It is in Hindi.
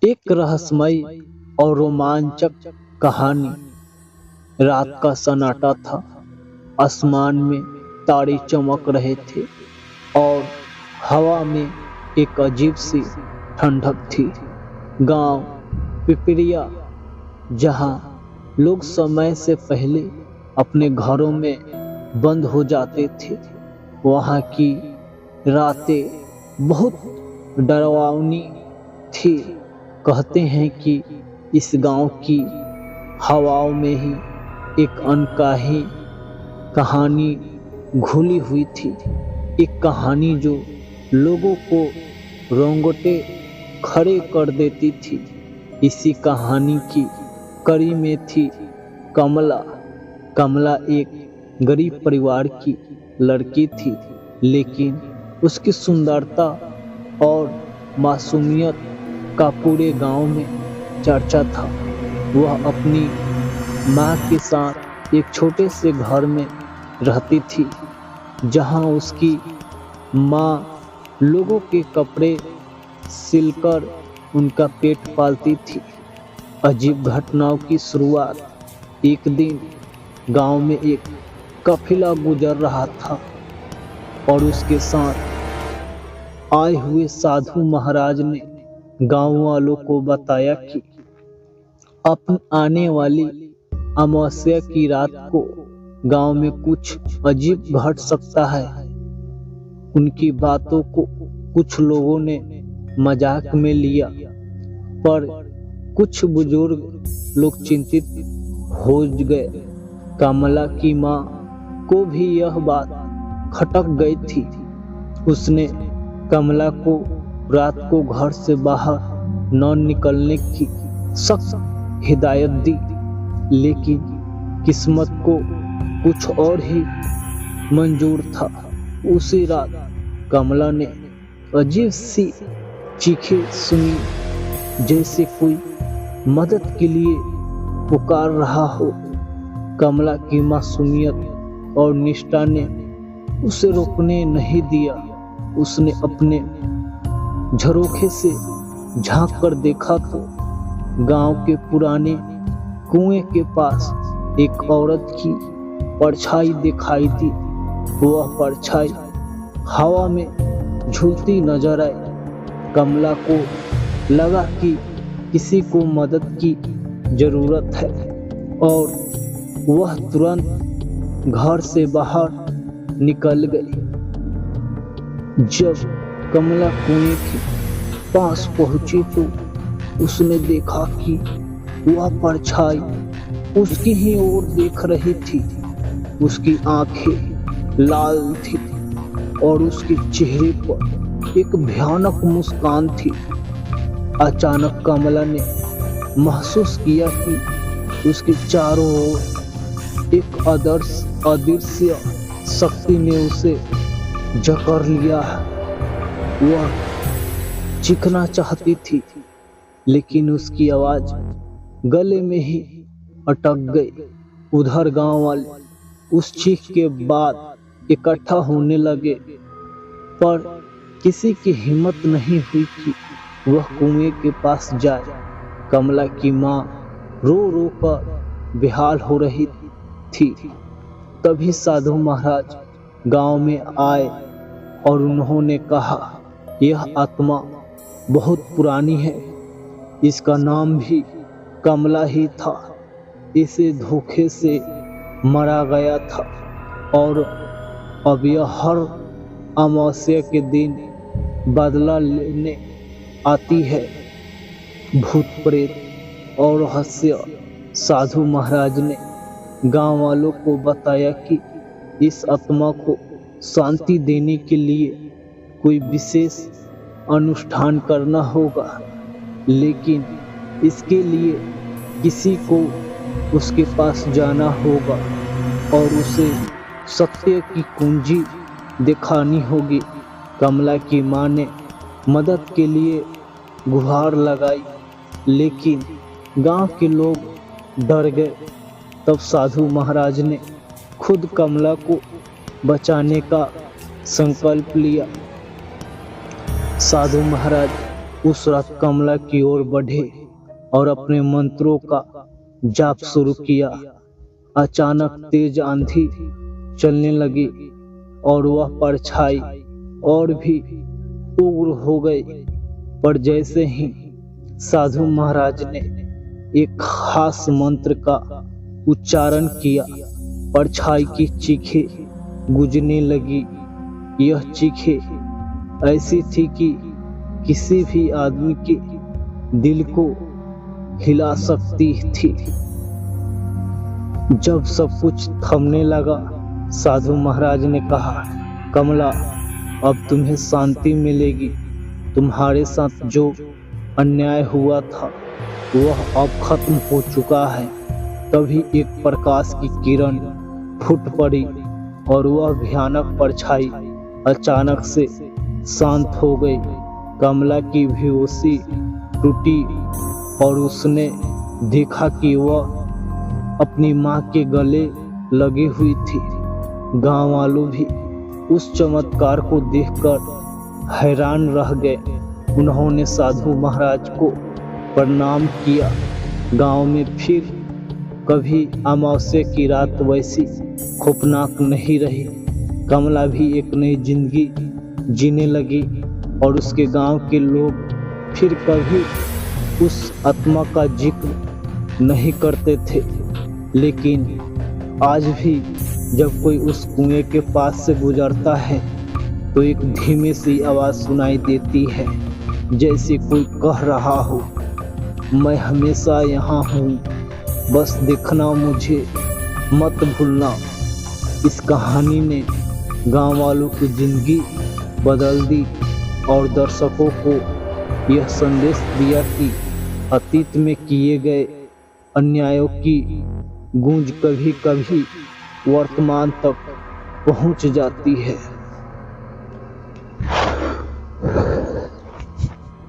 एक रहस्यमय और रोमांचक कहानी। रात का सन्नाटा था, आसमान में तारे चमक रहे थे और हवा में एक अजीब सी ठंडक थी। गांव पिपरिया, जहां लोग समय से पहले अपने घरों में बंद हो जाते थे, वहां की रातें बहुत डरावनी थी। कहते हैं कि इस गांव की हवाओं में ही एक अनकही कहानी घुली हुई थी। एक कहानी जो लोगों को रोंगटे खड़े कर देती थी। इसी कहानी की कड़ी में थी कमला। कमला एक गरीब परिवार की लड़की थी, लेकिन उसकी सुंदरता और मासूमियत का पूरे गांव में चर्चा था। वह अपनी माँ के साथ एक छोटे से घर में रहती थी, जहां उसकी माँ लोगों के कपड़े सिलकर उनका पेट पालती थी। अजीब घटनाओं की शुरुआत एक दिन गांव में एक काफिला गुजर रहा था और उसके साथ आए हुए साधु महाराज ने गांव वालों को बताया कि आने वाली अमावस्या की रात को गांव में कुछ अजीब घट सकता है। उनकी बातों को कुछ लोगों ने मजाक में लिया, पर कुछ बुजुर्ग लोग चिंतित हो गए। कमला की माँ को भी यह बात खटक गई थी। उसने कमला को रात को घर से बाहर न निकलने की सख्त हिदायत दी, लेकिन किस्मत को कुछ और ही मंजूर था। उसी रात कमला ने अजीब सी चीखें सुनी, जैसे कोई मदद के लिए पुकार रहा हो। कमला की मासूमियत और निष्ठा ने उसे रोकने नहीं दिया। उसने अपने झरोखे से झांक कर देखा तो गांव के पुराने कुएं के पास एक औरत की परछाई दिखाई दी। वह परछाई हवा में झूलती नजर आई। कमला को लगा कि किसी को मदद की जरूरत है और वह तुरंत घर से बाहर निकल गई। जब कमला कुएं के पास पहुंची तो उसने देखा कि वह परछाई उसकी ही ओर देख रही थी। उसकी आंखें लाल थी और उसके चेहरे पर एक भयानक मुस्कान थी। अचानक कमला ने महसूस किया कि उसके चारों ओर एक अदृश्य शक्ति ने उसे जकड़ लिया है। वह चीखना चाहती थी, लेकिन उसकी आवाज गले में ही अटक गई। उधर गांव वाले उस चीख के बाद इकट्ठा होने लगे, पर किसी की हिम्मत नहीं हुई कि वह कुएं के पास जाए। कमला की माँ रो रो कर बेहाल हो रही थी। तभी साधु महाराज गांव में आए और उन्होंने कहा, यह आत्मा बहुत पुरानी है। इसका नाम भी कमला ही था। इसे धोखे से मारा गया था और अब यह हर अमावस्या के दिन बदला लेने आती है। भूत प्रेत और रहस्य। साधु महाराज ने गांव वालों को बताया कि इस आत्मा को शांति देने के लिए कोई विशेष अनुष्ठान करना होगा, लेकिन इसके लिए किसी को उसके पास जाना होगा और उसे सत्य की कुंजी दिखानी होगी। कमला की माँ ने मदद के लिए गुहार लगाई, लेकिन गांव के लोग डर गए। तब साधु महाराज ने खुद कमला को बचाने का संकल्प लिया। साधु महाराज उस रात कमला की ओर बढ़े और अपने मंत्रों का जाप शुरू किया। अचानक तेज आंधी चलने लगी और वह परछाई और भी उग्र हो गई। पर जैसे ही साधु महाराज ने एक खास मंत्र का उच्चारण किया, परछाई की चीखें गूंजने लगी। यह चीखें ऐसी थी कि किसी भी आदमी के दिल को हिला सकती थी। जब सब कुछ थमने लगा, साधु महाराज ने कहा, कमला, अब तुम्हें शांति मिलेगी। तुम्हारे साथ जो अन्याय हुआ था वह अब खत्म हो चुका है। तभी एक प्रकाश की किरण फूट पड़ी और वह भयानक परछाई अचानक से शांत हो गई। कमला की बेहोशी टूटी और उसने देखा कि वह अपनी माँ के गले लगी हुई थी। गांव वालों भी उस चमत्कार को देखकर हैरान रह गए। उन्होंने साधु महाराज को प्रणाम किया। गांव में फिर कभी अमावस्या की रात वैसी खौफनाक नहीं रही। कमला भी एक नई जिंदगी जीने लगी और उसके गांव के लोग फिर कभी उस आत्मा का जिक्र नहीं करते थे। लेकिन आज भी जब कोई उस कुएं के पास से गुजरता है तो एक धीमी सी आवाज सुनाई देती है, जैसे कोई कह रहा हो, मैं हमेशा यहाँ हूँ, बस देखना मुझे, मत भूलना। इस कहानी ने गांव वालों की जिंदगी बदल दी और दर्शकों को यह संदेश दिया कि अतीत में किए गए अन्यायों की गूंज कभी कभी वर्तमान तक पहुंच जाती है।